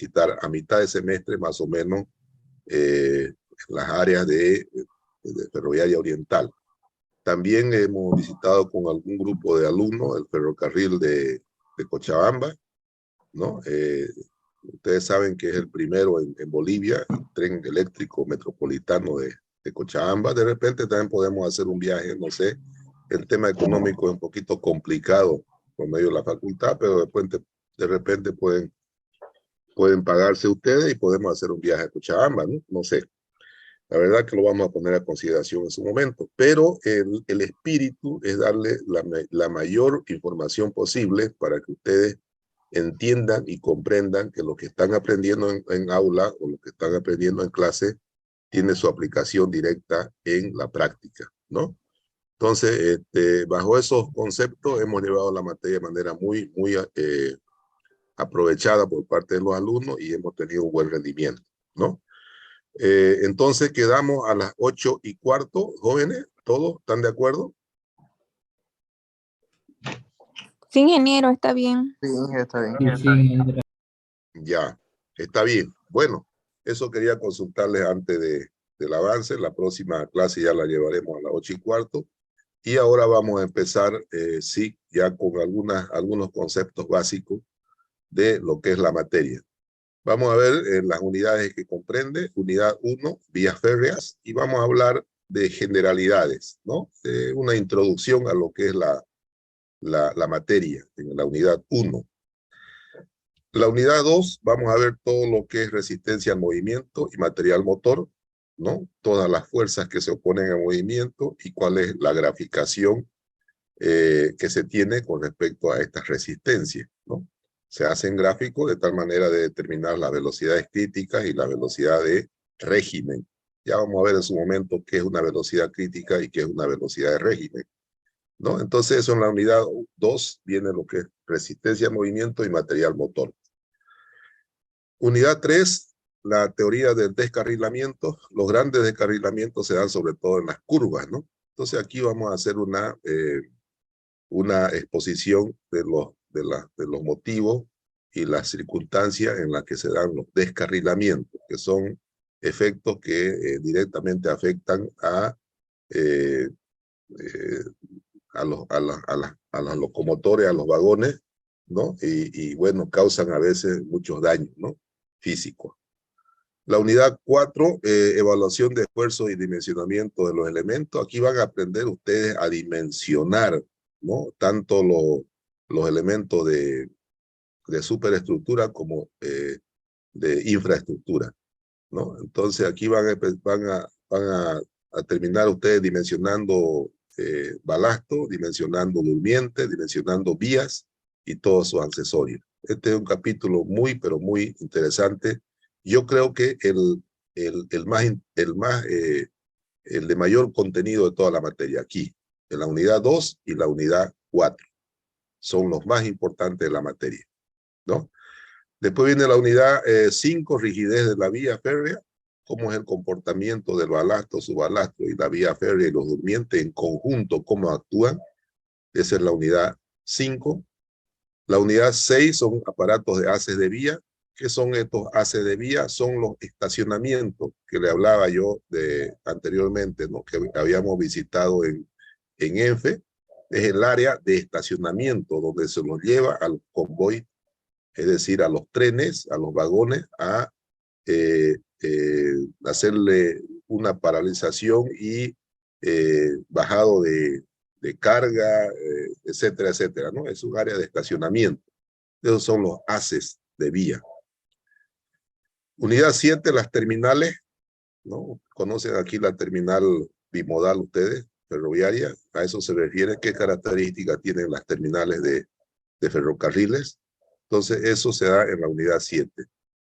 quitar a mitad de semestre más o menos las áreas de Ferroviaria Oriental. También hemos visitado con algún grupo de alumnos el ferrocarril de Cochabamba, ¿no? Ustedes saben que es el primero en Bolivia, el tren eléctrico metropolitano de Cochabamba. De repente también podemos hacer un viaje, no sé. El tema económico es un poquito complicado por medio de la facultad, pero de repente pueden pagarse ustedes y podemos hacer un viaje a Cochabamba, ¿no? No sé. La verdad que lo vamos a poner a consideración en su momento, pero el espíritu es darle la mayor información posible para que ustedes entiendan y comprendan que lo que están aprendiendo en aula o lo que están aprendiendo en clase tiene su aplicación directa en la práctica, ¿no? Entonces, bajo esos conceptos hemos llevado la materia de manera muy aprovechada por parte de los alumnos y hemos tenido un buen rendimiento, ¿no? Entonces quedamos a las 8:15, jóvenes, ¿todos están de acuerdo? Sí, ingeniero, está bien. Sí, está bien. Ya, está bien. Bueno, eso quería consultarles antes del avance. La próxima clase ya la llevaremos a las 8:15. Y ahora vamos a empezar, sí, ya con algunos conceptos básicos de lo que es la materia. Vamos a ver las unidades que comprende. Unidad 1, vías férreas, y vamos a hablar de generalidades, ¿no? Una introducción a lo que es la materia en la unidad 1. La unidad 2, vamos a ver todo lo que es resistencia al movimiento y material motor, ¿no? Todas las fuerzas que se oponen al movimiento y cuál es la graficación que se tiene con respecto a estas resistencias, ¿no? Se hacen gráficos de tal manera de determinar las velocidades críticas y la velocidad de régimen. Ya vamos a ver en su momento qué es una velocidad crítica y qué es una velocidad de régimen, ¿no? Entonces, eso en la unidad 2 viene lo que es resistencia al movimiento y material motor. Unidad 3, la teoría del descarrilamiento. Los grandes descarrilamientos se dan sobre todo en las curvas, ¿no? Entonces, aquí vamos a hacer una exposición de los motivos y las circunstancias en las que se dan los descarrilamientos, que son efectos que directamente afectan eh, a los locomotores, a los vagones, ¿no? Y bueno, causan a veces muchos daños, ¿no? Físicos. La unidad 4, evaluación de esfuerzos y dimensionamiento de los elementos. Aquí van a aprender ustedes a dimensionar, ¿no? Tanto los elementos de superestructura como de infraestructura, ¿no? Entonces aquí van a terminar ustedes dimensionando balasto, dimensionando durmiente, dimensionando vías y todos sus accesorios. Este es un capítulo pero muy interesante. Yo creo que el de mayor contenido de toda la materia aquí, en la unidad 2 y la unidad 4, son los más importantes de la materia, ¿no? Después viene la unidad 5, rigidez de la vía férrea, cómo es el comportamiento del balasto, subalastro y la vía férrea y los durmientes en conjunto, cómo actúan. Esa es la unidad 5. La unidad 6 son aparatos de haces de vía. ¿Qué son estos haces de vía? Son los estacionamientos que le hablaba yo anteriormente, ¿no? Que habíamos visitado en ENFE. Es el área de estacionamiento donde se los lleva al convoy, es decir, a los trenes, a los vagones, a hacerle una paralización y bajado de carga, etcétera, etcétera, ¿no? Es un área de estacionamiento. Esos son los haces de vía. Unidad 7, las terminales, ¿no? ¿Conocen aquí la terminal bimodal ustedes, ferroviaria? A eso se refiere. ¿Qué características tienen las terminales de ferrocarriles? Entonces, eso se da en la unidad 7.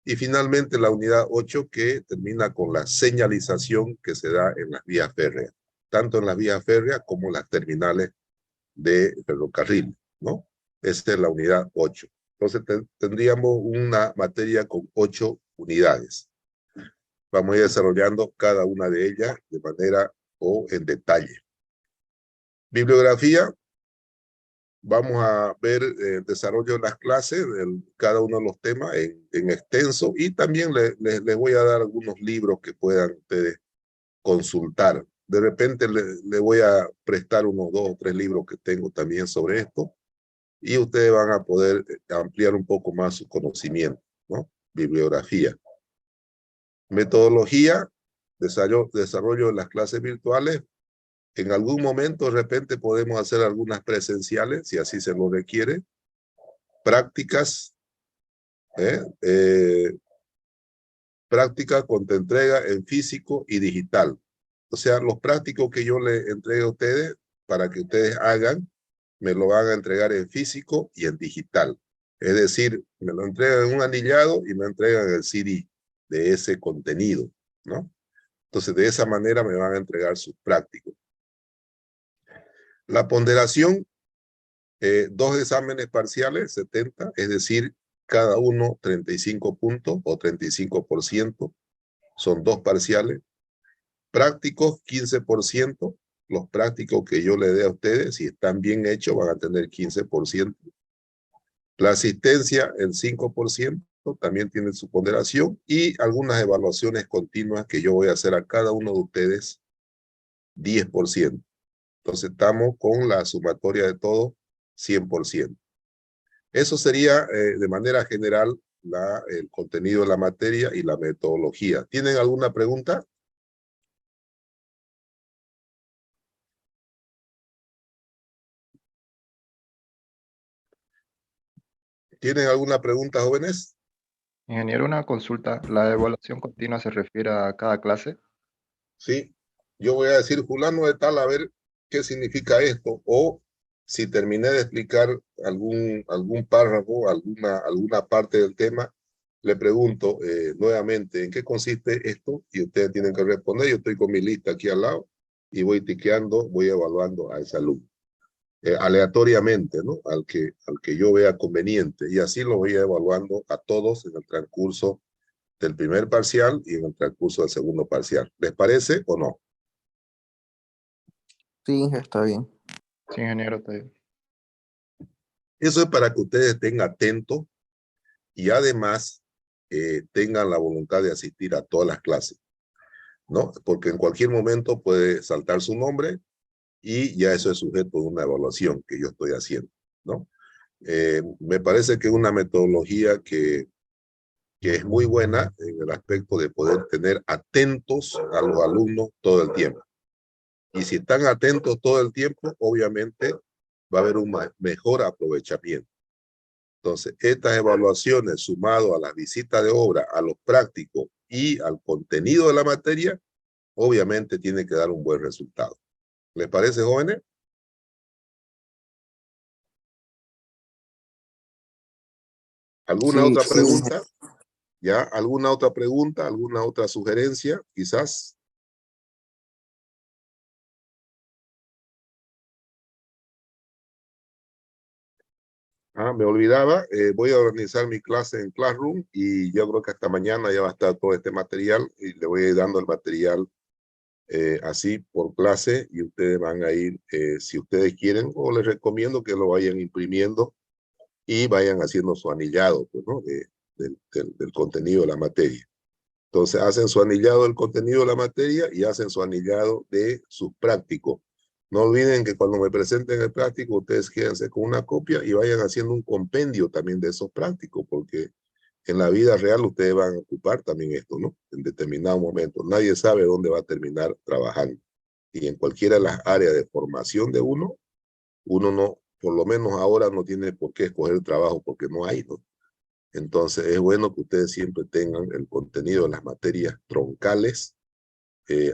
Y finalmente la unidad 8, que termina con la señalización que se da en las vías férreas, tanto en las vías férreas como en las terminales de ferrocarril, ¿no? Esta es la unidad 8. Entonces tendríamos una materia con 8 unidades. Vamos a ir desarrollando cada una de ellas de manera o en detalle. Bibliografía. Vamos a ver el desarrollo de las clases, cada uno de los temas en extenso, y también les voy a dar algunos libros que puedan ustedes consultar. De repente le voy a prestar unos 2 o 3 libros que tengo también sobre esto, y ustedes van a poder ampliar un poco más su conocimiento, ¿no? Bibliografía. Metodología, desarrollo de las clases virtuales. En algún momento, de repente, podemos hacer algunas presenciales, si así se lo requiere. Prácticas, práctica con entrega en físico y digital. O sea, los prácticos que yo le entregue a ustedes, para que ustedes hagan, me lo van a entregar en físico y en digital. Es decir, me lo entregan en un anillado y me entregan el CD de ese contenido, ¿no? Entonces, de esa manera me van a entregar sus prácticos. La ponderación, 2 exámenes parciales, 70, es decir, cada uno 35 puntos o 35%, son 2 parciales. Prácticos, 15%, los prácticos que yo le dé a ustedes, si están bien hechos, van a tener 15%. La asistencia, el 5%, también tiene su ponderación, y algunas evaluaciones continuas que yo voy a hacer a cada uno de ustedes, 10%. Entonces estamos con la sumatoria de todo, 100%. Eso sería de manera general el contenido de la materia y la metodología. ¿Tienen alguna pregunta? ¿Tienen alguna pregunta, jóvenes? Ingeniero, una consulta. ¿La evaluación continua se refiere a cada clase? Sí. Yo voy a decir fulano de tal, a ver qué significa esto, o si terminé de explicar algún párrafo, alguna parte del tema, le pregunto nuevamente en qué consiste esto, y ustedes tienen que responder. Yo estoy con mi lista aquí al lado y voy tiqueando, voy evaluando a ese alumno. Aleatoriamente, ¿no? Al que yo vea conveniente, y así lo voy evaluando a todos en el transcurso del primer parcial y en el transcurso del segundo parcial. ¿Les parece o no? Sí, está bien. Sí, ingeniero, está bien. Eso es para que ustedes estén atentos y además tengan la voluntad de asistir a todas las clases, ¿no? Porque en cualquier momento puede saltar su nombre y ya eso es sujeto de una evaluación que yo estoy haciendo, ¿no? Me parece que es una metodología que es muy buena en el aspecto de poder tener atentos a los alumnos todo el tiempo. Y si están atentos todo el tiempo, obviamente va a haber un mejor aprovechamiento. Entonces, estas evaluaciones sumado a las visitas de obra, a los prácticos y al contenido de la materia, obviamente tiene que dar un buen resultado. ¿Les parece, jóvenes? ¿Alguna Sí, otra sí. pregunta? ¿Ya? ¿Alguna otra pregunta? ¿Alguna otra sugerencia? Quizás. Me olvidaba, voy a organizar mi clase en Classroom y yo creo que hasta mañana ya va a estar todo este material y le voy a ir dando el material así por clase, y ustedes van a ir, si ustedes quieren, o les recomiendo que lo vayan imprimiendo y vayan haciendo su anillado, pues, ¿no? Del contenido de la materia. Entonces hacen su anillado del contenido de la materia y hacen su anillado de sus prácticos. No olviden que cuando me presenten el práctico, ustedes quédense con una copia y vayan haciendo un compendio también de esos prácticos, porque en la vida real ustedes van a ocupar también esto, ¿no? En determinado momento. Nadie sabe dónde va a terminar trabajando. Y en cualquiera de las áreas de formación de uno no, por lo menos ahora no tiene por qué escoger trabajo porque no hay, ¿no? Entonces es bueno que ustedes siempre tengan el contenido de las materias troncales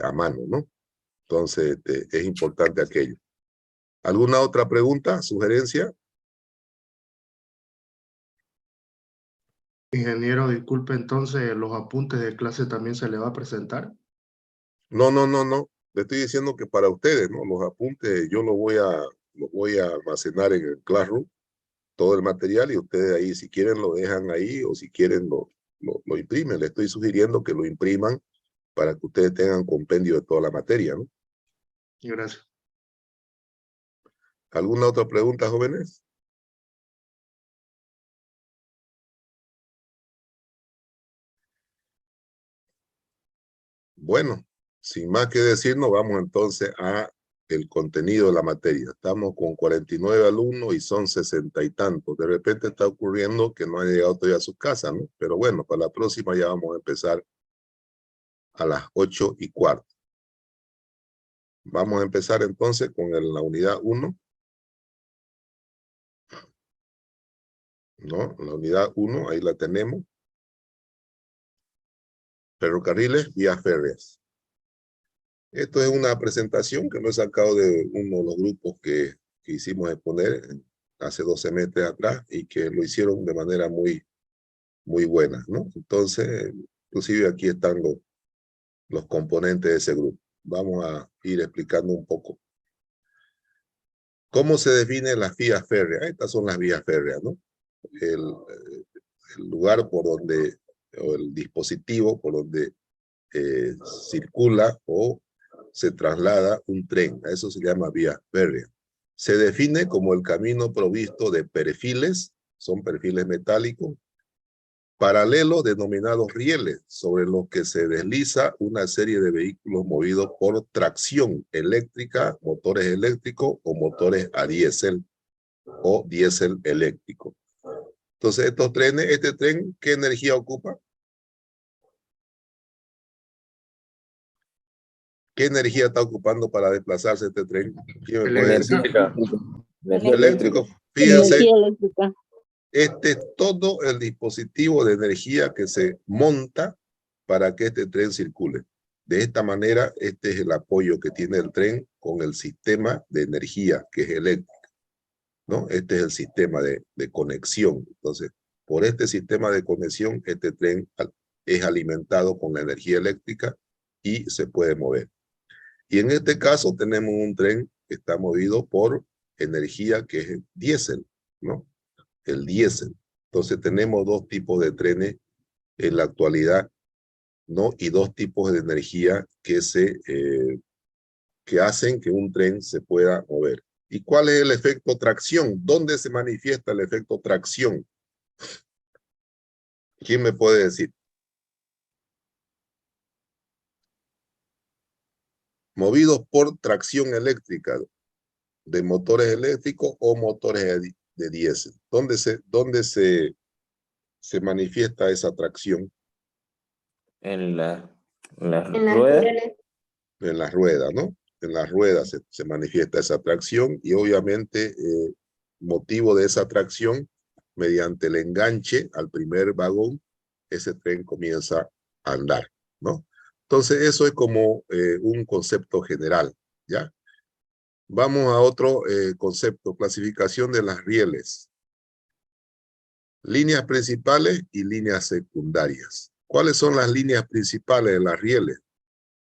a mano, ¿no? Entonces es importante aquello. ¿Alguna otra pregunta, sugerencia? Ingeniero, disculpe, entonces, ¿los apuntes de clase también se le va a presentar? No, no, no, no. Le estoy diciendo que para ustedes, ¿no? Los apuntes yo los voy a almacenar en el Classroom, todo el material, y ustedes ahí, si quieren, lo dejan ahí, o si quieren, lo imprimen. Le estoy sugiriendo que lo impriman para que ustedes tengan compendio de toda la materia, ¿no? Gracias. ¿Alguna otra pregunta, jóvenes? Bueno, sin más que decir, nos vamos entonces a el contenido de la materia. Estamos con 49 alumnos y son 60 y tantos. De repente está ocurriendo que no han llegado todavía a su casa, ¿no? Pero bueno, para la próxima ya vamos a empezar a las 8:15. Vamos a empezar entonces con la unidad 1. ¿No? La unidad 1, ahí la tenemos. Ferrocarriles, vías férreas. Esto es una presentación que lo he sacado de uno de los grupos que hicimos exponer hace 2 semestres atrás y que lo hicieron de manera muy buena, ¿no? Entonces, inclusive aquí están los componentes de ese grupo. Vamos a ir explicando un poco. ¿Cómo se definen las vías férreas? Estas son las vías férreas, ¿no? El lugar por donde, o el dispositivo por donde circula o se traslada un tren. A eso se llama vía férrea. Se define como el camino provisto de perfiles, son perfiles metálicos, paralelos denominados rieles, sobre los que se desliza una serie de vehículos movidos por tracción eléctrica, motores eléctricos o motores a diésel o diésel eléctrico. Entonces, estos trenes, este tren, ¿qué energía ocupa? ¿Qué energía está ocupando para desplazarse este tren? ¿Quién me puede decir? Eléctrico. Fíjense, Energía eléctrica. este es todo el dispositivo de energía que se monta para que este tren circule. De esta manera, este es el apoyo que tiene el tren con el sistema de energía, que es eléctrica, ¿no? Este es el sistema de conexión. Entonces, por este sistema de conexión, este tren es alimentado con la energía eléctrica y se puede mover. Y en este caso tenemos un tren que está movido por energía que es diésel, ¿no? El diésel. Entonces tenemos 2 tipos de trenes en la actualidad, ¿no? Y 2 tipos de energía que hacen que un tren se pueda mover. ¿Y cuál es el efecto tracción? ¿Dónde se manifiesta el efecto tracción? ¿Quién me puede decir? Movidos por tracción eléctrica de motores eléctricos o motores de diésel. ¿Dónde se manifiesta esa tracción? En las ruedas. En las ruedas, ¿no? En las ruedas se manifiesta esa tracción y obviamente motivo de esa tracción, mediante el enganche al primer vagón, ese tren comienza a andar, ¿no? Entonces eso es como un concepto general, ¿ya? Vamos a otro concepto, clasificación de las rieles. Líneas principales y líneas secundarias. ¿Cuáles son las líneas principales de las rieles?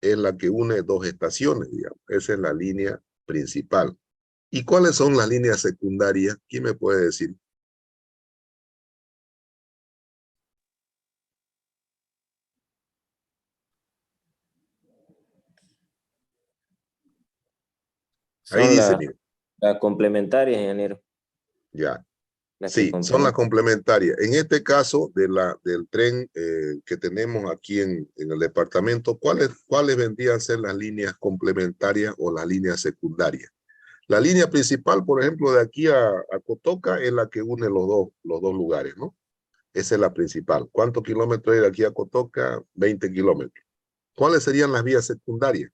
Es la que une 2 estaciones, digamos. Esa es la línea principal. ¿Y cuáles son las líneas secundarias? ¿Quién me puede decir? Ahí Son dice, mire, las complementarias, ingeniero. ya. Las que Sí, son las complementan. complementarias. En este caso del tren que tenemos aquí en el departamento, ¿cuáles vendrían a ser las líneas complementarias o las líneas secundarias? La línea principal, por ejemplo, de aquí a Cotoca es la que une los dos lugares, ¿no? Esa es la principal. ¿Cuántos kilómetros hay de aquí a Cotoca? 20 kilómetros. ¿Cuáles serían las vías secundarias?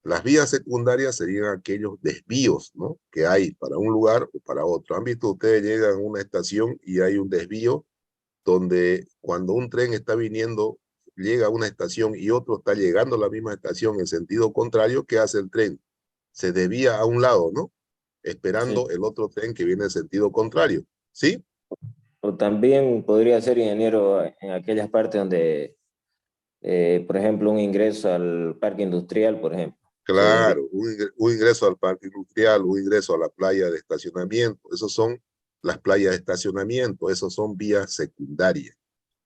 Las vías secundarias serían aquellos desvíos, ¿no? Que hay para un lugar o para otro. ¿Han visto ustedes llegan a una estación y hay un desvío donde cuando un tren está viniendo, llega a una estación y otro está llegando a la misma estación en sentido contrario? ¿Qué hace el tren? Se desvía a un lado, ¿no? Esperando el otro tren que viene en sentido contrario, ¿sí? O también podría ser, ingeniero, en aquellas partes donde, por ejemplo, un ingreso al parque industrial, por ejemplo. Claro, un ingreso al parque industrial, un ingreso a la playa de estacionamiento. Esos son las playas de estacionamiento, esos son vías secundarias.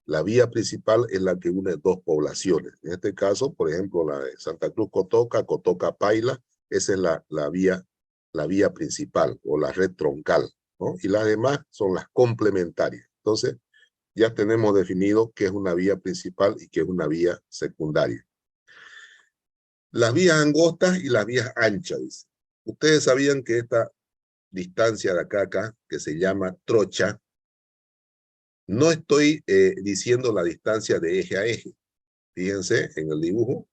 La vía principal es la que une 2 poblaciones. En este caso, por ejemplo, la de Santa Cruz Cotoca, Cotoca Paila, Esa es la vía principal o la red troncal, ¿no? Y las demás son las complementarias. Entonces, ya tenemos definido qué es una vía principal y qué es una vía secundaria. Las vías angostas y las vías anchas, dice. Ustedes sabían que esta distancia de acá a acá, que se llama trocha, no estoy diciendo la distancia de eje a eje. Fíjense en el dibujo.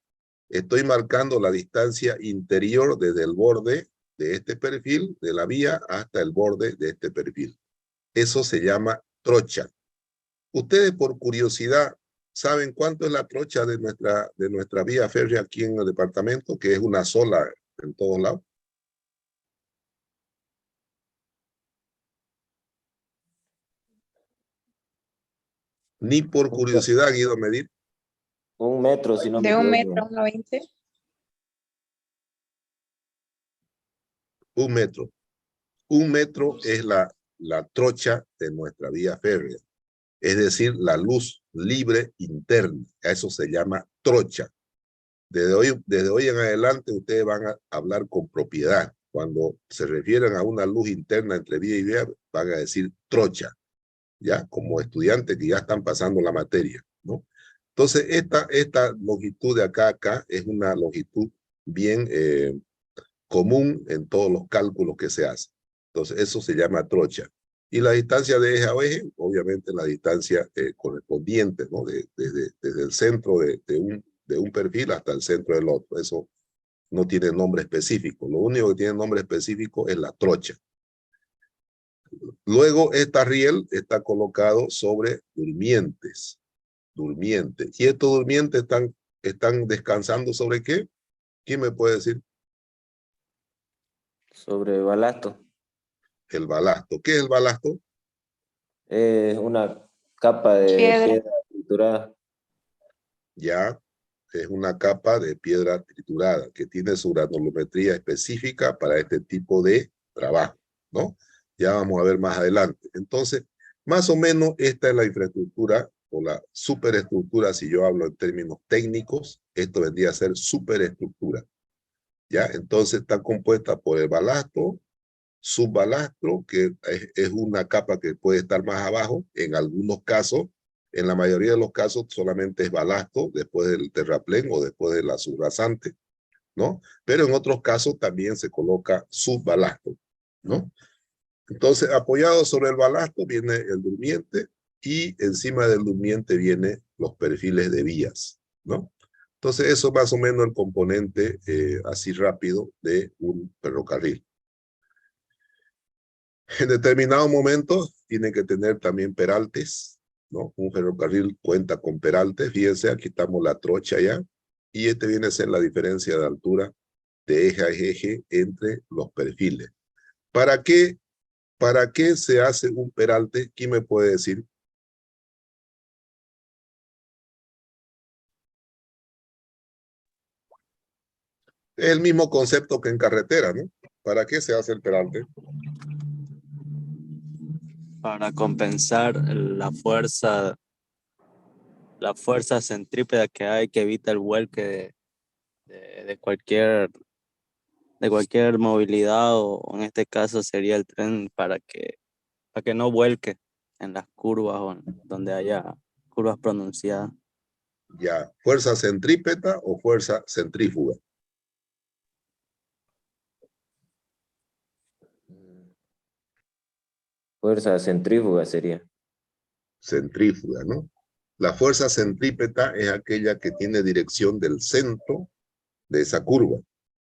Estoy marcando la distancia interior desde el borde de este perfil de la vía hasta el borde de este perfil. Eso se llama trocha. Ustedes, por curiosidad, ¿saben cuánto es la trocha de nuestra vía férrea aquí en el departamento? Que es una sola en todos lados. Ni por curiosidad han ido a medir. 1 metro, si no me De 1 equivoco. metro a 1,20. 1 metro. 1 metro es la trocha de nuestra vía férrea. Es decir, la luz libre interna. A eso se llama trocha. Desde hoy en adelante ustedes van a hablar con propiedad. Cuando se refieren a una luz interna entre vía y vía, van a decir trocha, ya como estudiantes que ya están pasando la materia, ¿no? Entonces, esta longitud de acá a acá es una longitud bien común en todos los cálculos que se hacen. Entonces, eso se llama trocha. Y la distancia de eje a eje, obviamente la distancia correspondiente, ¿no? Desde el centro de un perfil hasta el centro del otro. Eso no tiene nombre específico. Lo único que tiene nombre específico es la trocha. Luego, esta riel está colocado sobre durmientes. Durmientes. ¿Y estos durmientes están descansando sobre qué? ¿Quién me puede decir? Sobre balasto. El balasto. ¿Qué es el balasto? Es una capa de piedra triturada. Ya, es una capa de piedra triturada que tiene su granulometría específica para este tipo de trabajo, ¿no? Ya vamos a ver más adelante. Entonces, más o menos esta es la infraestructura o la superestructura, si yo hablo en términos técnicos, esto vendría a ser superestructura. ¿Ya? Entonces está compuesta por el balastro, subbalastro, que es una capa que puede estar más abajo, en algunos casos, en la mayoría de los casos solamente es balastro después del terraplén o después de la subrasante, ¿no? Pero en otros casos también se coloca subbalastro, ¿no? Entonces, apoyado sobre el balastro viene el durmiente y encima del durmiente vienen los perfiles de vías, ¿no? Entonces, eso es más o menos el componente así rápido de un ferrocarril. En determinados momentos tiene que tener también peraltes, ¿no? Un ferrocarril cuenta con peraltes. Fíjense, aquí estamos la trocha ya. Y este viene a ser la diferencia de altura de eje a eje entre los perfiles. ¿Para qué se hace un peralte? ¿Quién me puede decir? Es el mismo concepto que en carretera, ¿no? ¿Para qué se hace el peralte? Para compensar la fuerza centrípeta que hay que evita el vuelque de cualquier movilidad, o en este caso sería el tren, para que no vuelque en las curvas o donde haya curvas pronunciadas. Ya, ¿fuerza centrípeta o fuerza centrífuga? Fuerza centrífuga sería. Centrífuga, ¿no? La fuerza centrípeta es aquella que tiene dirección del centro de esa curva,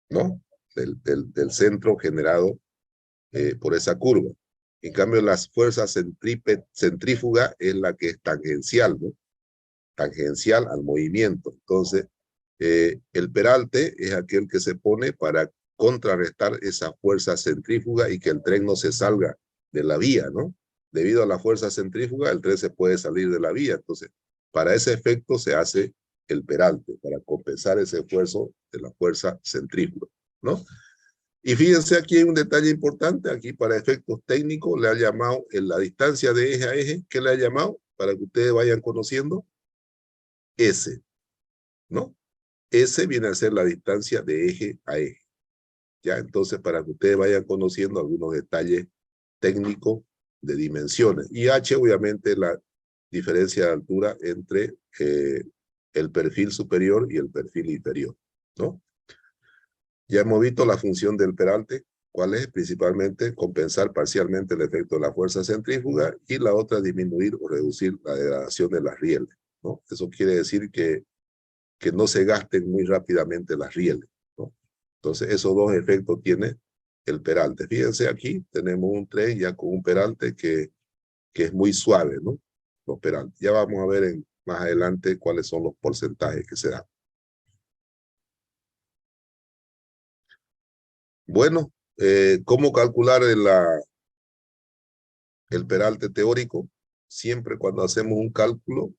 ¿no? Del centro generado por esa curva. En cambio, las fuerzas centrífuga es la que es tangencial, ¿no? Tangencial al movimiento. Entonces, el peralte es aquel que se pone para contrarrestar esa fuerza centrífuga y que el tren no se salga de la vía, ¿no? Debido a la fuerza centrífuga, el tren se puede salir de la vía. Entonces, para ese efecto se hace el peralte, para compensar ese esfuerzo de la fuerza centrífuga, ¿no? Y fíjense, aquí hay un detalle importante, aquí para efectos técnicos le ha llamado en la distancia de eje a eje, ¿qué le ha llamado? Para que ustedes vayan conociendo, S, ¿no? S viene a ser la distancia de eje a eje. Ya, entonces, para que ustedes vayan conociendo algunos detalles técnicos de dimensiones. Y H, obviamente, la diferencia de altura entre el perfil superior y el perfil inferior, ¿no? Ya hemos visto la función del peralte, cuál es principalmente compensar parcialmente el efecto de la fuerza centrífuga y la otra disminuir o reducir la degradación de las rieles, ¿no? Eso quiere decir que no se gasten muy rápidamente las rieles, ¿no? Entonces, esos dos efectos tiene el peralte. Fíjense aquí, tenemos un tren ya con un peralte que es muy suave, ¿no? Los peraltes. Ya vamos a ver más adelante cuáles son los porcentajes que se dan. Bueno, ¿cómo calcular el peralte teórico? Siempre cuando hacemos un cálculo,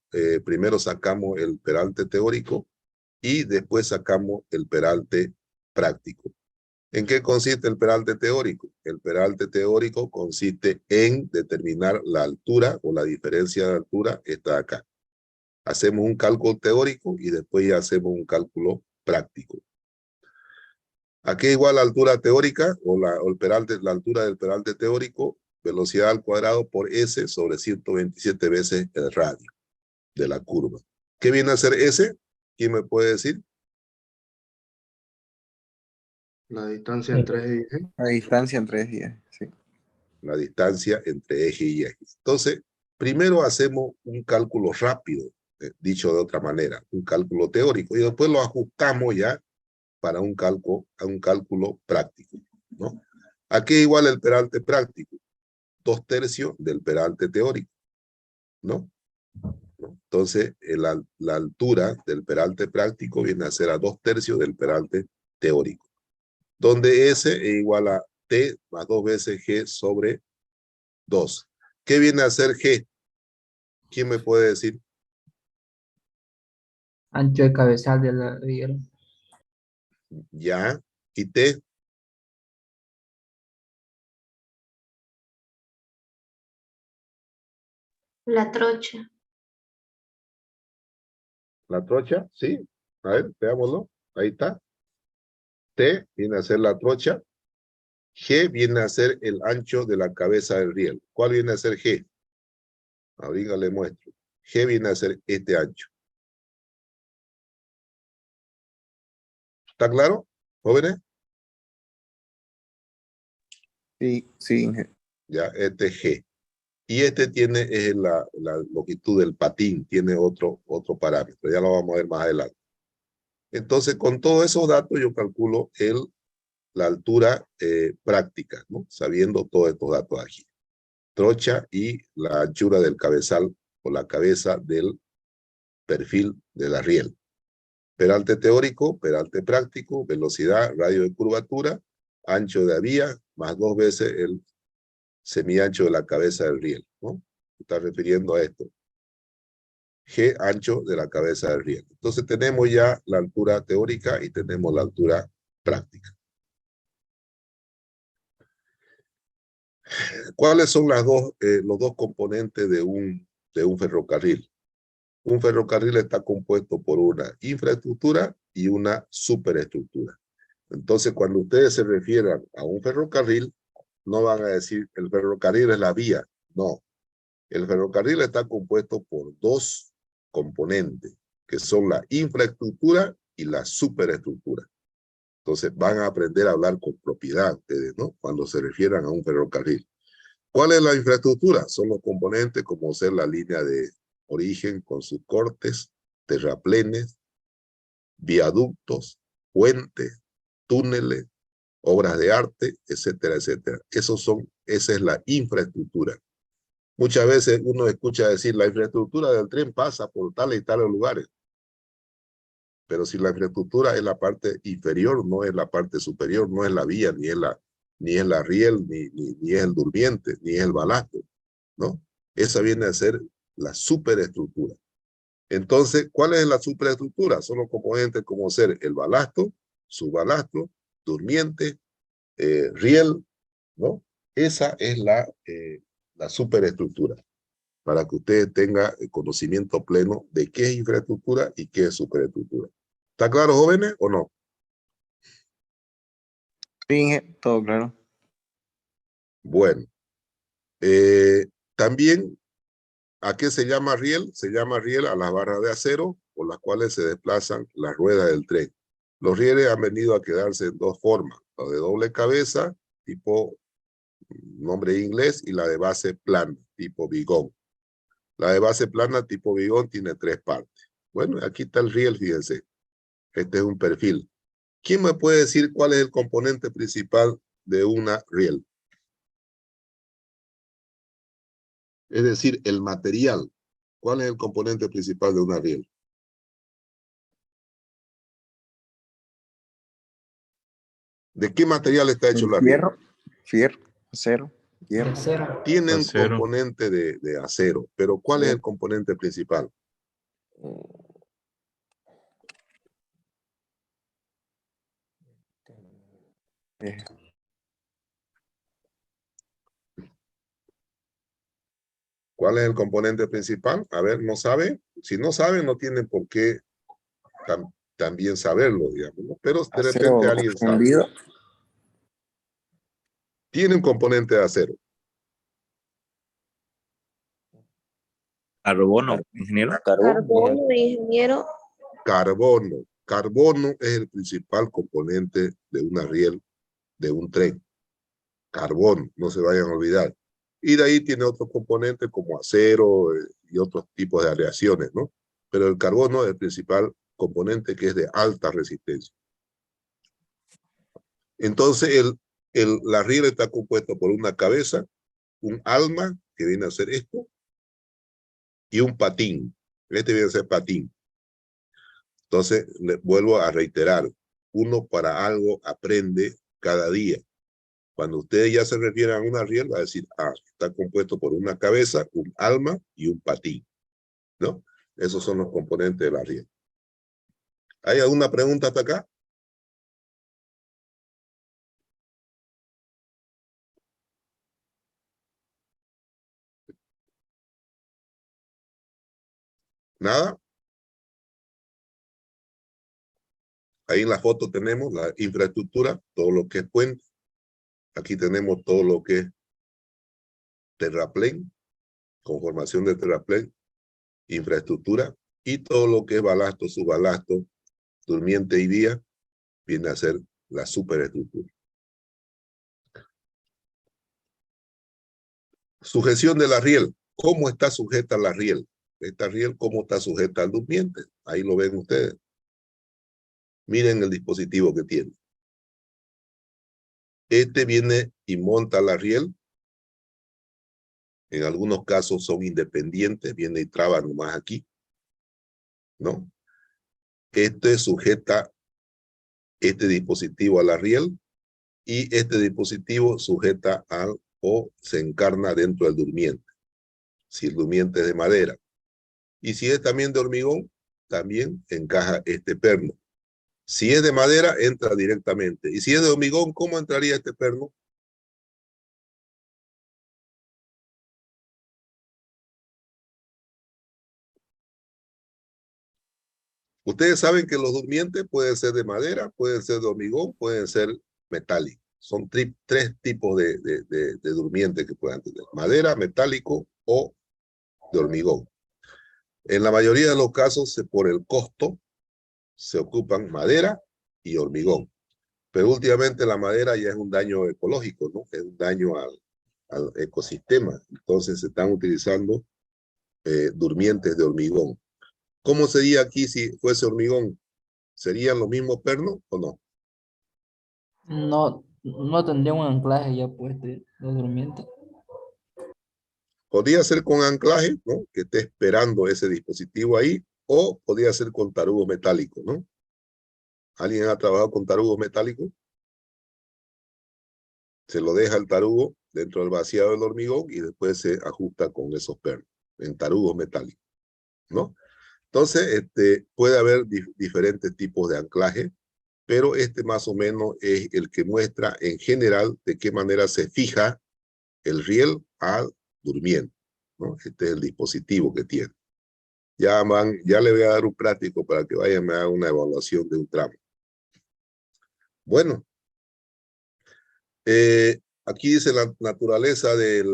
primero sacamos el peralte teórico y después sacamos el peralte práctico. ¿En qué consiste el peralte teórico? El peralte teórico consiste en determinar la altura o la diferencia de altura, está acá. Hacemos un cálculo teórico y después ya hacemos un cálculo práctico. ¿A qué igual la altura teórica o la altura del peralte teórico? Velocidad al cuadrado por S sobre 127 veces el radio de la curva. ¿Qué viene a ser S? ¿Quién me puede decir? La distancia entre eje y eje. La distancia entre eje y eje, sí. La distancia entre eje y eje. Entonces, primero hacemos un cálculo rápido, dicho de otra manera, un cálculo teórico, y después lo ajustamos ya para un cálculo práctico, ¿no? ¿A qué igual el peralte práctico? 2/3 del peralte teórico, ¿no? Entonces, la altura del peralte práctico viene a ser a 2/3 del peralte teórico, donde S es igual a T más 2 veces G sobre 2. ¿Qué viene a ser G? ¿Quién me puede decir? Ancho de cabezal de la riel. Ya. ¿Y T? La trocha. ¿La trocha? Sí. A ver, veámoslo. Ahí está. T viene a ser la trocha. G viene a ser el ancho de la cabeza del riel. ¿Cuál viene a ser G? Ahorita le muestro. G viene a ser este ancho. ¿Está claro, jóvenes? Sí, sí. Ya, este es G. Y este tiene la longitud del patín, tiene otro parámetro. Ya lo vamos a ver más adelante. Entonces, con todos esos datos, yo calculo la altura práctica, ¿no? Sabiendo todos estos datos aquí. Trocha y la anchura del cabezal o la cabeza del perfil de la riel. Peralte teórico, peralte práctico, velocidad, radio de curvatura, ancho de la vía, más 2 veces el semiancho de la cabeza del riel, ¿no? Se está refiriendo a esto. G ancho de la cabeza del riel. Entonces tenemos ya la altura teórica y tenemos la altura práctica. ¿Cuáles son los dos componentes de un ferrocarril? Un ferrocarril está compuesto por una infraestructura y una superestructura. Entonces, cuando ustedes se refieran a un ferrocarril, no van a decir el ferrocarril es la vía. No. El ferrocarril está compuesto por dos componentes, que son la infraestructura y la superestructura. Entonces, van a aprender a hablar con propiedad ustedes, ¿no? Cuando se refieran a un ferrocarril. ¿Cuál es la infraestructura? Son los componentes como ser la línea de origen con sus cortes, terraplenes, viaductos, puentes, túneles, obras de arte, etcétera, etcétera. Esa es la infraestructura. Muchas veces uno escucha decir la infraestructura del tren pasa por tales y tales lugares. Pero si la infraestructura es la parte inferior, no es la parte superior, no es la vía, ni es la riel, ni es el durmiente, ni es el balasto, ¿no? Esa viene a ser la superestructura. Entonces, ¿cuál es la superestructura? Son los componentes como ser el balasto, subbalasto, durmiente, riel, ¿no? Esa es la superestructura, para que ustedes tengan conocimiento pleno de qué es infraestructura y qué es superestructura. ¿Está claro, jóvenes, o no? Sí, todo claro. Bueno, también, ¿a qué se llama riel? Se llama riel a las barras de acero por las cuales se desplazan las ruedas del tren. Los rieles han venido a quedarse en dos formas, la de doble cabeza, tipo nombre inglés, y la de base plana, tipo bigón. La de base plana, tipo bigón, tiene 3 partes. Bueno, aquí está el riel, fíjense. Este es un perfil. ¿Quién me puede decir cuál es el componente principal de una riel? Es decir, el material. ¿Cuál es el componente principal de una riel? ¿De qué material está hecho la riel? Fierro, acero, hierro. Acero. Tiene un Acero. componente de acero, pero ¿cuál es el componente principal? Eh, ¿Cuál es el componente principal? A ver, ¿no sabe? Si no sabe, no tiene por qué también saberlo, digamos, ¿no? Pero de acero repente alguien sabe. fundido. Tiene un componente de acero. Carbono, ingeniero. Carbono, ingeniero. Carbono. Carbono es el principal componente de una riel, de un tren. Carbono, no se vayan a olvidar. Y de ahí tiene otros componentes como acero y otros tipos de aleaciones, ¿no? Pero el carbono es el principal componente, que es de alta resistencia. Entonces, la riel está compuesta por una cabeza, un alma, que viene a ser esto, y un patín. Este viene a ser patín. Entonces, le vuelvo a reiterar, uno para algo aprende cada día. Cuando ustedes ya se refieren a una riel, va a decir, está compuesto por una cabeza, un alma y un patín, ¿no? Esos son los componentes de la riel. ¿Hay alguna pregunta hasta acá? ¿Nada? Ahí en la foto tenemos la infraestructura, todo lo que es puente. Aquí tenemos todo lo que es terraplén, conformación de terraplén, infraestructura, y todo lo que es balasto, subbalasto, durmiente y vía, viene a ser la superestructura. Sujeción de la riel. ¿Cómo está sujeta la riel? Esta riel, ¿cómo está sujeta al durmiente? Ahí lo ven ustedes. Miren el dispositivo que tiene. Este viene y monta la riel. En algunos casos son independientes, viene y traba nomás aquí, ¿no? Este sujeta este dispositivo a la riel y este dispositivo sujeta o se encarna dentro del durmiente, si el durmiente es de madera. Y si es también de hormigón, también encaja este perno. Si es de madera, entra directamente. Y si es de hormigón, ¿cómo entraría este perno? Ustedes saben que los durmientes pueden ser de madera, pueden ser de hormigón, pueden ser metálicos. Son 3 tipos de durmientes que puedan tener. Madera, metálico o de hormigón. En la mayoría de los casos, por el costo, se ocupan madera y hormigón. Pero últimamente la madera ya es un daño ecológico, ¿no? Es un daño al ecosistema. Entonces se están utilizando durmientes de hormigón. ¿Cómo sería aquí si fuese hormigón? ¿Serían los mismos pernos o no? No tendría un anclaje ya puesto de durmiente. Podría ser con anclaje, ¿no? Que esté esperando ese dispositivo ahí, o podría ser con tarugos metálicos, ¿no? ¿Alguien ha trabajado con tarugos metálicos? Se lo deja el tarugo dentro del vaciado del hormigón y después se ajusta con esos pernos en tarugos metálicos, ¿no? Entonces, puede haber diferentes tipos de anclaje, pero este más o menos es el que muestra en general de qué manera se fija el riel al durmiente, ¿no? Este es el dispositivo que tiene. Ya le voy a dar un práctico para que vayan a dar una evaluación de un tramo. Bueno, Aquí dice la naturaleza de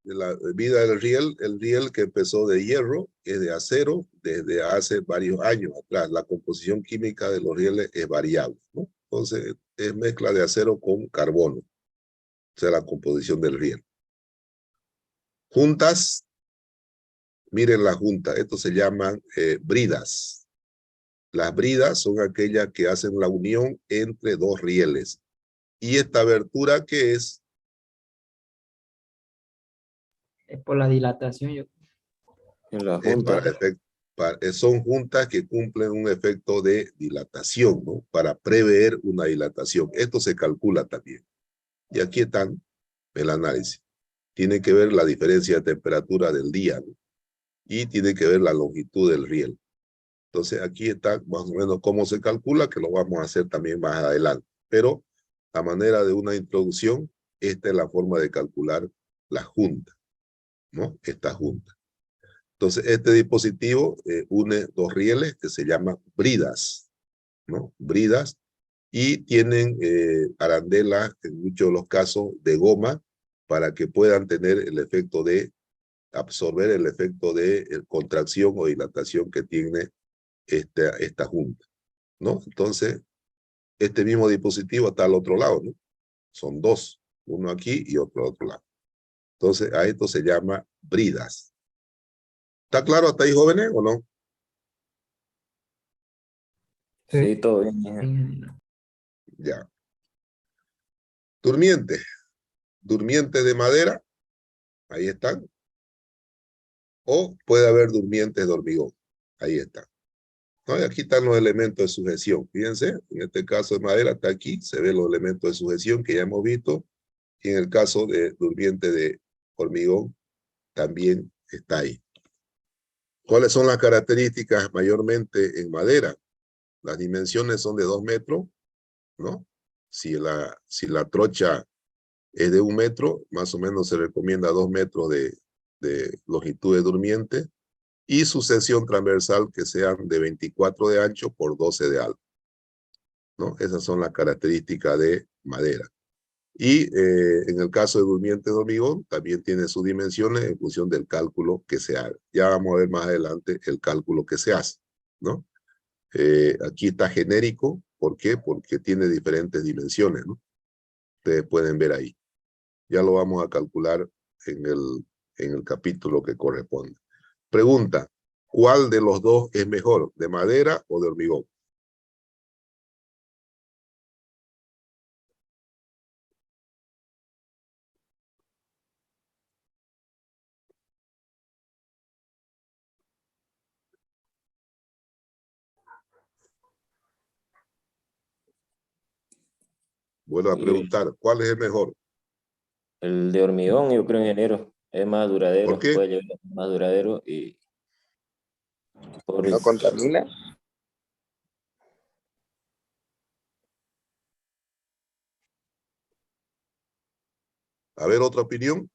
la vida del riel. El riel que empezó de hierro es de acero desde hace varios años atrás. La composición química de los rieles es variable, ¿no? Entonces, es mezcla de acero con carbono. O sea, la composición del riel. Juntas. Miren la junta. Esto se llaman bridas. Las bridas son aquellas que hacen la unión entre dos rieles. ¿Y esta abertura qué es? Es por la dilatación. En la Es junta. son juntas que cumplen un efecto de dilatación, ¿no? Para prever una dilatación. Esto se calcula también. Y aquí están el análisis. Tiene que ver la diferencia de temperatura del día, ¿no? Y tiene que ver la longitud del riel. Entonces aquí está más o menos cómo se calcula, que lo vamos a hacer también más adelante. Pero a manera de una introducción, esta es la forma de calcular la junta, ¿no? Esta junta. Entonces, este dispositivo une dos rieles que se llaman bridas, ¿no? Bridas, y tienen arandelas, en muchos de los casos, de goma, para que puedan tener el efecto de absorber el efecto de contracción o dilatación que tiene esta junta, ¿no? Entonces, este mismo dispositivo está al otro lado, ¿no? Son dos, uno aquí y otro al otro lado. Entonces, a esto se llama bridas. ¿Está claro hasta ahí, jóvenes, o no? Sí, todo bien, ingeniero. Ya. Durmiente. Durmiente de madera. Ahí están. O puede haber durmientes de hormigón. Ahí están. ¿No? Y aquí están los elementos de sujeción. Fíjense, en este caso de madera está aquí. Se ven los elementos de sujeción que ya hemos visto. Y en el caso de durmiente de hormigón, también está ahí. ¿Cuáles son las características mayormente en madera? Las dimensiones son de 2 metros, ¿no? Si la trocha es de 1 metro, más o menos se recomienda 2 metros de longitud de durmiente, y su sección transversal que sean de 24 de ancho por 12 de alto, ¿no? Esas son las características de madera. Y en el caso de durmiente de hormigón, también tiene sus dimensiones en función del cálculo que se haga. Ya vamos a ver más adelante el cálculo que se hace, ¿no? Aquí está genérico. ¿Por qué? Porque tiene diferentes dimensiones, ¿no? Ustedes pueden ver ahí. Ya lo vamos a calcular en el capítulo que corresponde. Pregunta, ¿cuál de los dos es mejor, de madera o de hormigón? Vuelvo a preguntar, ¿cuál es el mejor? El de hormigón, yo creo, ingeniero, es más duradero, ¿Por qué? puede llegar a ser más duradero y por ¿No contamina? A ver, otra opinión.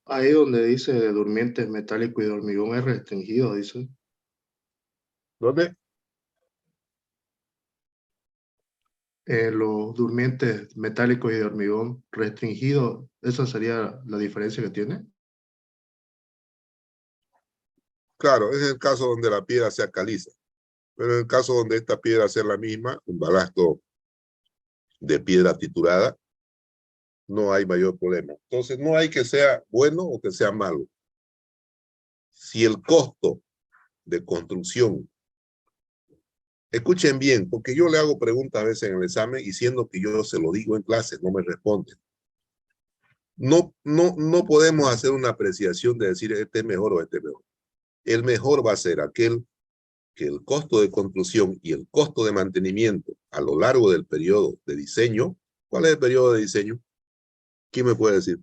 Ahí donde dice de durmientes metálico y de hormigón es restringido, dice. ¿Dónde? Los durmientes metálicos y de hormigón restringido, esa sería la diferencia que tiene. Claro, es el caso donde la piedra sea caliza. Pero en el caso donde esta piedra sea la misma, un balasto de piedra triturada, no hay mayor problema. Entonces, no hay que sea bueno o que sea malo. Si el costo de construcción, escuchen bien, porque yo le hago preguntas a veces en el examen y siendo que yo se lo digo en clase, no me responden. No podemos hacer una apreciación de decir este es mejor o este es mejor. El mejor va a ser aquel que el costo de construcción y el costo de mantenimiento a lo largo del periodo de diseño. ¿Cuál es el periodo de diseño? ¿Quién me puede decir?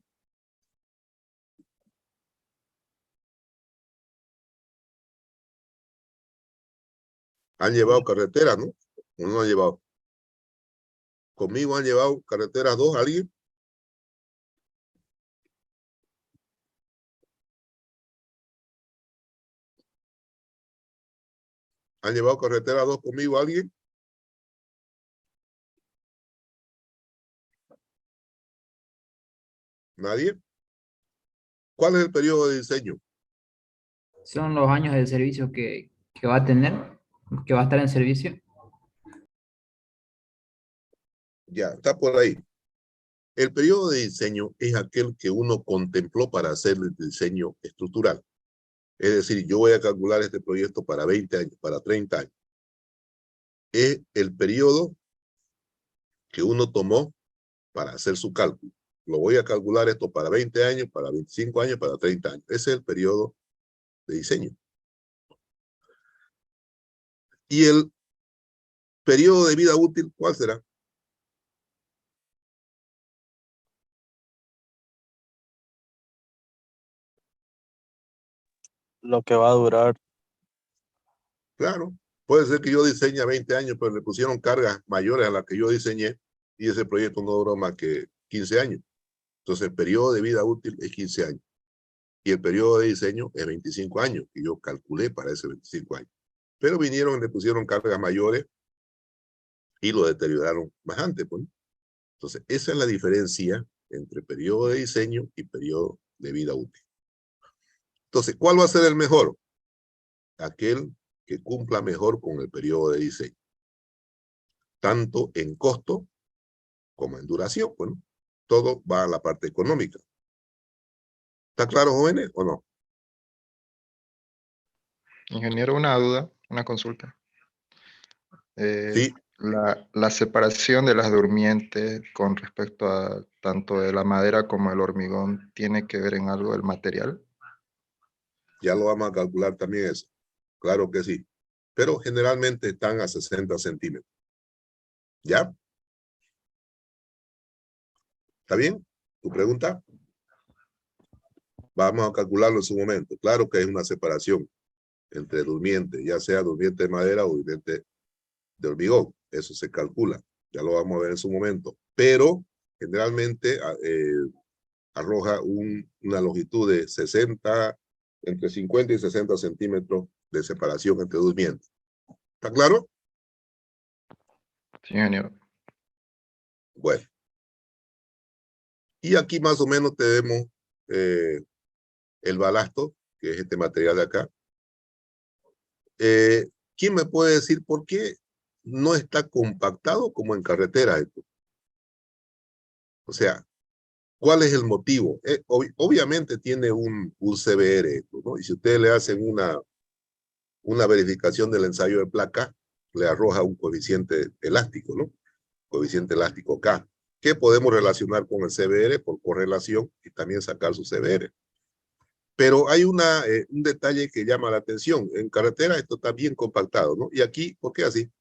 Han llevado carretera, ¿no? ¿O no han llevado? Conmigo han llevado carreteras 2, ¿alguien? ¿Han llevado carretera 2 conmigo alguien? ¿Nadie? ¿Cuál es el periodo de diseño? Son los años de servicio que va a tener, que va a estar en servicio. Ya, está por ahí. El periodo de diseño es aquel que uno contempló para hacer el diseño estructural. Es decir, yo voy a calcular este proyecto para 20 años, para 30 años. Es el periodo que uno tomó para hacer su cálculo. Lo voy a calcular esto para 20 años, para 25 años, para 30 años. Ese es el periodo de diseño. Y el periodo de vida útil, ¿cuál será? Lo que va a durar. Claro, puede ser que yo diseñe 20 años, pero le pusieron cargas mayores a las que yo diseñé y ese proyecto no duró más que 15 años. Entonces el periodo de vida útil es 15 años y el periodo de diseño es 25 años y yo calculé para ese 25 años. Pero vinieron y le pusieron cargas mayores y lo deterioraron más antes. Pues. Entonces esa es la diferencia entre periodo de diseño y periodo de vida útil. Entonces, ¿cuál va a ser el mejor? Aquel que cumpla mejor con el periodo de diseño, tanto en costo como en duración. Bueno, todo va a la parte económica. ¿Está claro, jóvenes, o no? Ingeniero, una duda, una consulta. Sí, La separación de las durmientes con respecto a tanto de la madera como el hormigón, ¿tiene que ver en algo el material? ya lo vamos a calcular también eso. Claro que sí. Pero generalmente están a 60 centímetros. ¿Ya? ¿Está bien? ¿Tu pregunta? Vamos a calcularlo en su momento. Claro que hay una separación entre durmiente, ya sea durmiente de madera o durmiente de hormigón. Eso se calcula. Ya lo vamos a ver en su momento. Pero generalmente arroja una longitud de 60, entre 50 y 60 centímetros de separación entre durmientes. ¿Está claro? Sí, ingeniero. Bueno. Y aquí más o menos tenemos el balasto, que es este material de acá. ¿Quién me puede decir por qué no está compactado como en carretera esto? O sea, ¿cuál es el motivo? Obviamente tiene un CBR, ¿no? Y si ustedes le hacen una verificación del ensayo de placa, le arroja un coeficiente elástico, ¿no? Coeficiente elástico K, que podemos relacionar con el CBR por correlación y también sacar su CBR. Pero hay un detalle que llama la atención. En carretera esto está bien compactado, ¿no? Y aquí, ¿por qué así?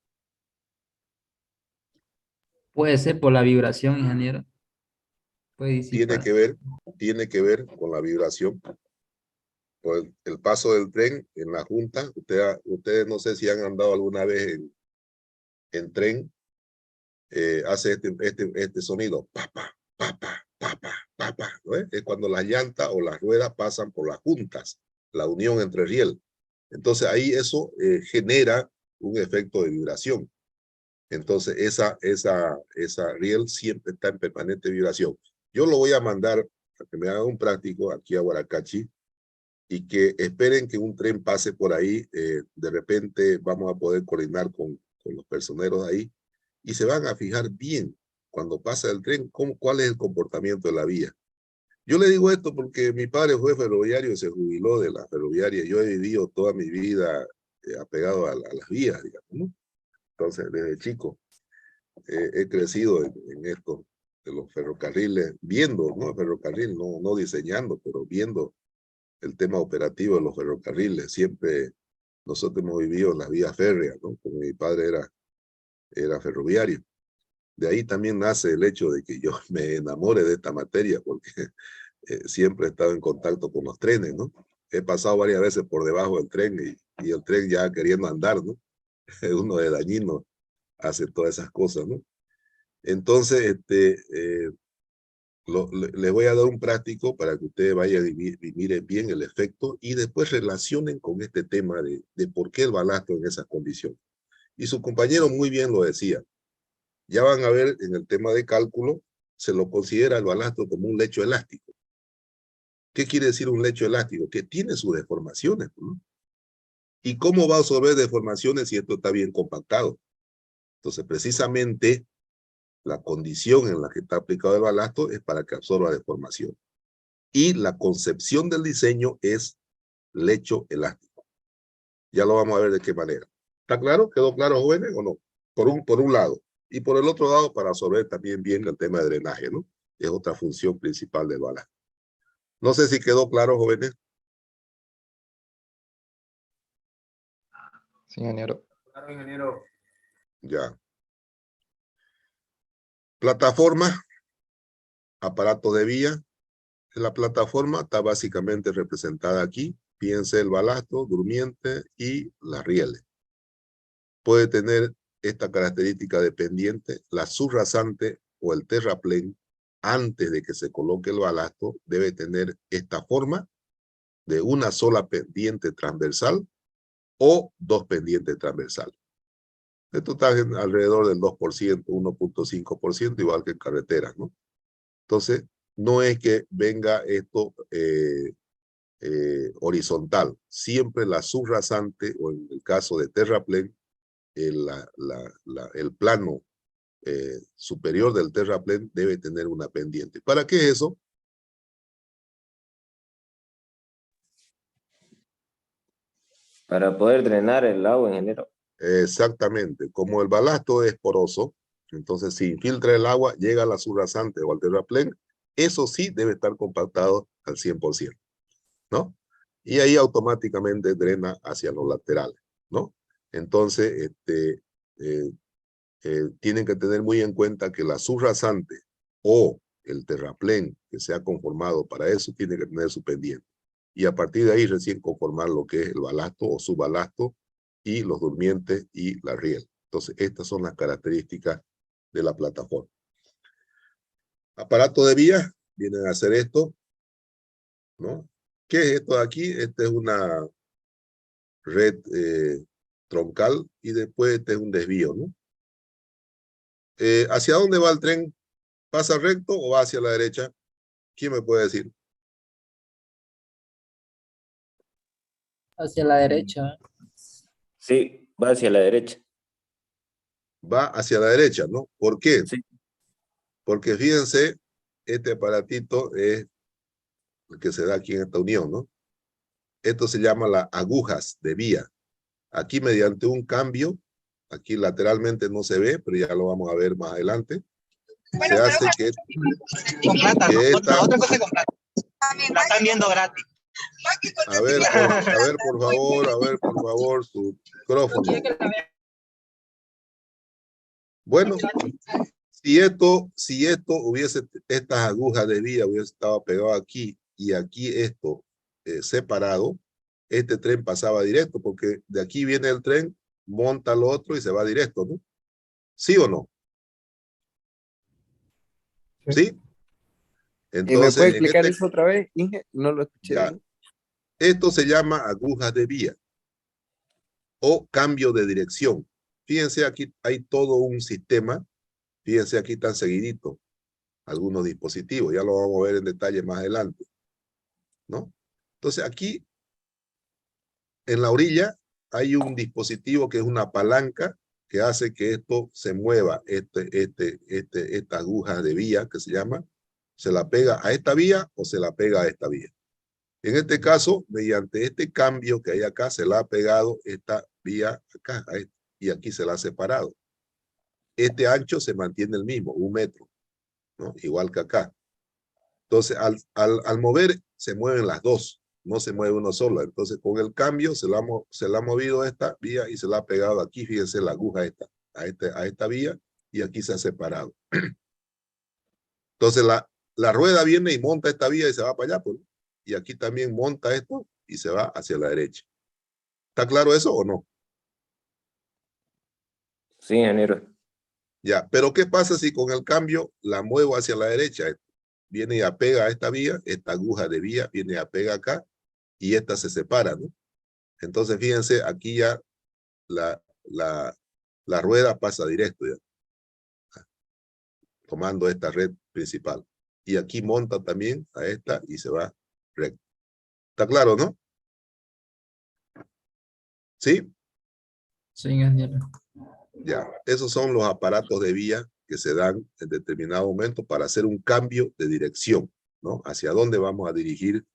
Puede ser por la vibración, ingeniero. Puede Tiene disipar. que ver con la vibración. Por el paso del tren en la junta. Ustedes no sé si han andado alguna vez en tren. Hace este sonido. Papa, papa, papa, papa. ¿No es? Es cuando las llantas o las ruedas pasan por las juntas. La unión entre riel. Entonces ahí eso genera un efecto de vibración. Entonces esa riel siempre está en permanente vibración. Yo lo voy a mandar a que me haga un práctico aquí a Huaracachi y que esperen que un tren pase por ahí. De repente vamos a poder coordinar con los personeros ahí y se van a fijar bien cuando pasa el tren cuál es el comportamiento de la vía. Yo le digo esto porque mi padre fue ferroviario y se jubiló de la ferroviaria. Yo he vivido toda mi vida apegado a las vías, digamos, ¿no? Entonces, desde chico he crecido en esto de los ferrocarriles, viendo, ¿no? Ferrocarril, no diseñando, pero viendo el tema operativo de los ferrocarriles. Siempre nosotros hemos vivido en las vías férreas, ¿no? Porque mi padre era ferroviario. De ahí también nace el hecho de que yo me enamore de esta materia, porque siempre he estado en contacto con los trenes, ¿no? He pasado varias veces por debajo del tren y el tren ya queriendo andar, ¿no? Uno de dañino hace todas esas cosas, ¿no? Entonces, les voy a dar un práctico para que ustedes vayan y miren bien el efecto y después relacionen con este tema de por qué el balasto en esas condiciones. Y su compañero muy bien lo decía. Ya van a ver en el tema de cálculo se lo considera el balastro como un lecho elástico. ¿Qué quiere decir un lecho elástico? Que tiene sus deformaciones, ¿no? ¿Y cómo va a absorber deformaciones si esto está bien compactado? Entonces, precisamente, la condición en la que está aplicado el balastro es para que absorba deformación. Y la concepción del diseño es lecho elástico. Ya lo vamos a ver de qué manera. ¿Está claro? ¿Quedó claro, jóvenes, o no? Por un lado. Y por el otro lado, para absorber también bien el tema de drenaje, ¿no? Es otra función principal del balastro. No sé si quedó claro, jóvenes. Sí, ingeniero. Claro, ingeniero. Ya. Plataforma, aparato de vía. La plataforma está básicamente representada aquí. Fíjense el balastro, durmiente y las rieles. Puede tener esta característica de pendiente. La subrasante o el terraplén, antes de que se coloque el balastro, debe tener esta forma de una sola pendiente transversal o dos pendientes transversales. Esto está alrededor del 2%, 1.5%, igual que en carreteras, ¿no? Entonces, no es que venga esto horizontal. Siempre la subrasante, o en el caso de terraplén, el plano superior del terraplén debe tener una pendiente. ¿Para qué es eso? Para poder drenar el agua, ingeniero. Exactamente. Como el balastro es poroso, entonces si infiltra el agua, llega a la subrasante o al terraplén, eso sí debe estar compactado al 100%, ¿no? Y ahí automáticamente drena hacia los laterales, ¿no? Entonces, tienen que tener muy en cuenta que la subrasante o el terraplén que sea conformado para eso tiene que tener su pendiente. Y a partir de ahí recién conformar lo que es el balastro o subbalastro y los durmientes y la riel. Entonces, estas son las características de la plataforma. Aparato de vía, vienen a hacer esto, ¿no? ¿Qué es esto de aquí? Esta es una red troncal y después este es un desvío, ¿no? ¿Hacia dónde va el tren? ¿Pasa recto o va hacia la derecha? ¿Quién me puede decir? Hacia la derecha. Sí, va hacia la derecha. Va hacia la derecha, ¿no? ¿Por qué? Sí. Porque fíjense, este aparatito es el que se da aquí en esta unión, ¿no? Esto se llama las agujas de vía. Aquí mediante un cambio, aquí lateralmente no se ve, pero ya lo vamos a ver más adelante, se hace que esta... La están viendo gratis. A ver, por favor, su micrófono. Bueno, si esto hubiese, estas agujas de vía hubiese estado pegado aquí y aquí esto separado, este tren pasaba directo, porque de aquí viene el tren, monta lo otro y se va directo, ¿no? ¿Sí o no? ¿Sí? Entonces, ¿Y me puede explicar eso otra vez, Inge? No lo escuché ya, bien. esto se llama agujas de vía o cambio de dirección. Fíjense, aquí hay todo un sistema. Fíjense, aquí están seguiditos algunos dispositivos. Ya lo vamos a ver en detalle más adelante, ¿no? Entonces, aquí en la orilla hay un dispositivo que es una palanca que hace que esto se mueva, esta aguja de vía que se llama, se la pega a esta vía o se la pega a esta vía. En este caso, mediante este cambio que hay acá, se la ha pegado esta vía acá, y aquí se la ha separado. Este ancho se mantiene el mismo, 1 metro, ¿no? Igual que acá. Entonces, al mover, se mueven las dos, no se mueve uno solo. Entonces, con el cambio, se la ha movido esta vía y se la ha pegado aquí, fíjense la aguja a esta vía, y aquí se ha separado. Entonces, la rueda viene y monta esta vía y se va para allá, pues. Y aquí también monta esto y se va hacia la derecha. ¿Está claro eso o no? Sí, ingeniero. Ya, pero ¿qué pasa si con el cambio la muevo hacia la derecha? Viene y apega a esta vía, esta aguja de vía viene y apega acá, y esta se separa, ¿no? Entonces, fíjense, aquí ya la rueda pasa directo ya. tomando esta red principal. Y aquí monta también a esta y se va recto. ¿Está claro, no? ¿Sí? Sí, ingeniero. Ya, esos son los aparatos de vía que se dan en determinado momento para hacer un cambio de dirección, ¿no? Hacia dónde vamos a dirigir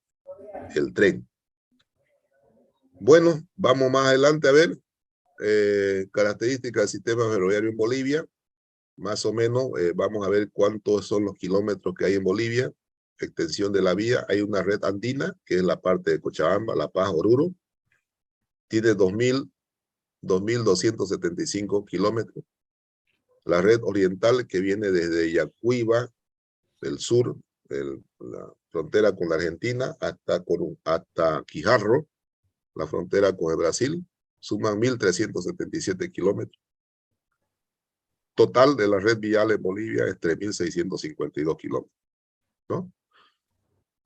el tren. Bueno, vamos más adelante a ver características del sistema ferroviario en Bolivia. Más o menos vamos a ver cuántos son los kilómetros que hay en Bolivia, extensión de la vía. Hay una red andina, que es la parte de Cochabamba, La Paz, Oruro. Tiene 2.275 kilómetros. La red oriental, que viene desde Yacuiba, del sur, la frontera con la Argentina, hasta Quijarro, la frontera con el Brasil, suman 1.377 kilómetros. Total de la red vial en Bolivia es 3.652 kilómetros, ¿no?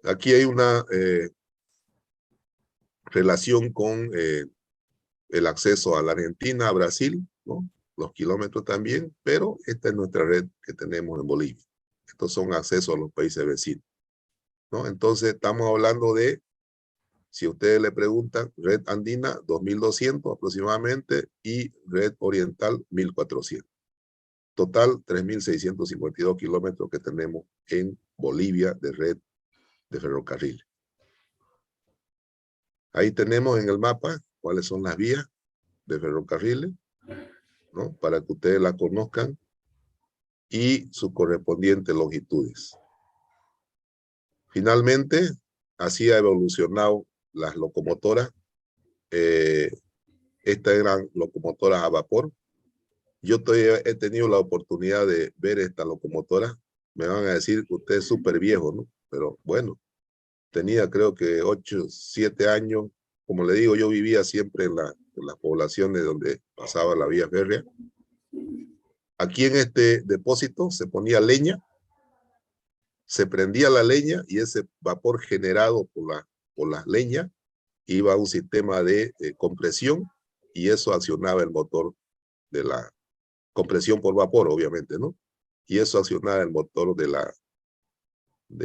Aquí hay una relación con el acceso a la Argentina, a Brasil, ¿no? Los kilómetros también, pero esta es nuestra red que tenemos en Bolivia. Estos son accesos a los países vecinos, ¿no? Entonces estamos hablando de, si ustedes le preguntan, red andina 2.200 aproximadamente y red oriental 1.400. Total 3.652 kilómetros que tenemos en Bolivia de red de ferrocarril. Ahí tenemos en el mapa cuáles son las vías de ferrocarriles, ¿no? Para que ustedes la conozcan y sus correspondientes longitudes. Finalmente, así ha evolucionado las locomotoras. Estas eran locomotoras a vapor. Yo he tenido la oportunidad de ver esta locomotora. Me van a decir que usted es súper viejo, ¿no? Pero bueno, tenía creo que 8, 7 años. Como le digo, yo vivía siempre en las poblaciones donde pasaba la vía férrea. Aquí en este depósito se ponía leña, se prendía la leña y ese vapor generado por la leña iba a un sistema de compresión y eso accionaba el motor de la compresión por vapor, obviamente, ¿no? Y eso accionaba el motor de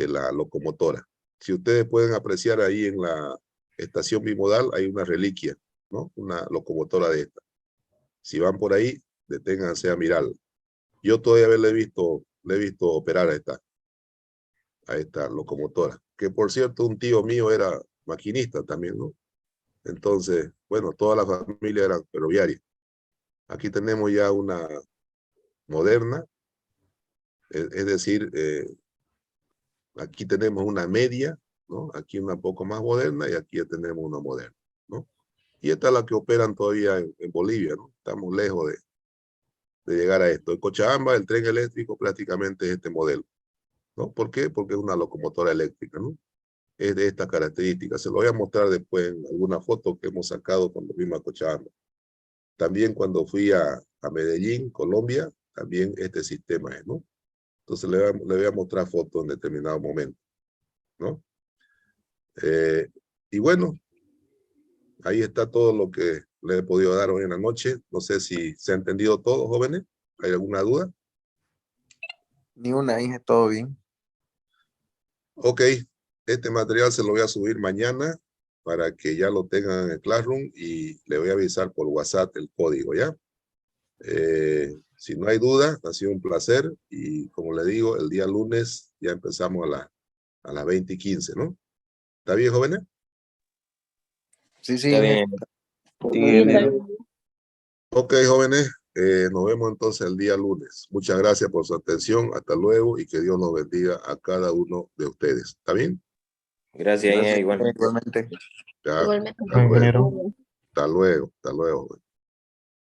la locomotora. Si ustedes pueden apreciar ahí en la estación bimodal, hay una reliquia, ¿no? Una locomotora de esta. Si van por ahí, deténganse a mirarla. Yo todavía le he visto operar a esta locomotora, que por cierto un tío mío era maquinista también, ¿no? Entonces, bueno, toda la familia era ferroviaria. Aquí tenemos ya una moderna, es decir, aquí tenemos una media, ¿no? Aquí una poco más moderna y aquí ya tenemos una moderna, ¿no? Y esta es la que operan todavía en Bolivia, ¿no? Estamos lejos de llegar a esto. En Cochabamba, el tren eléctrico prácticamente es este modelo, ¿no? ¿Por qué? Porque es una locomotora eléctrica, ¿no? Es de estas características. Se lo voy a mostrar después en alguna foto que hemos sacado cuando fuimos a Cochabamba. También cuando fui a Medellín, Colombia, también este sistema es, ¿no? Entonces le voy a mostrar fotos en determinado momento, ¿no? Y bueno, ahí está todo lo que le he podido dar hoy en la noche. No sé si se ha entendido todo, jóvenes. ¿Hay alguna duda? Ni una, Inge, todo bien. Ok, este material se lo voy a subir mañana para que ya lo tengan en el Classroom y le voy a avisar por WhatsApp el código, ¿ya? Si no hay duda, ha sido un placer y como le digo, el día lunes ya empezamos a las 20:15, ¿no? ¿Está bien, jóvenes? Sí, sí, Está Inge. bien. Sí, está bien. Ok, jóvenes, nos vemos entonces el día lunes. Muchas gracias por su atención. Hasta luego y que Dios los bendiga a cada uno de ustedes. ¿Está bien? Gracias, Inge, Gracias, igual. igualmente. Ya, Igualmente. hasta luego. Hasta luego. Hasta luego.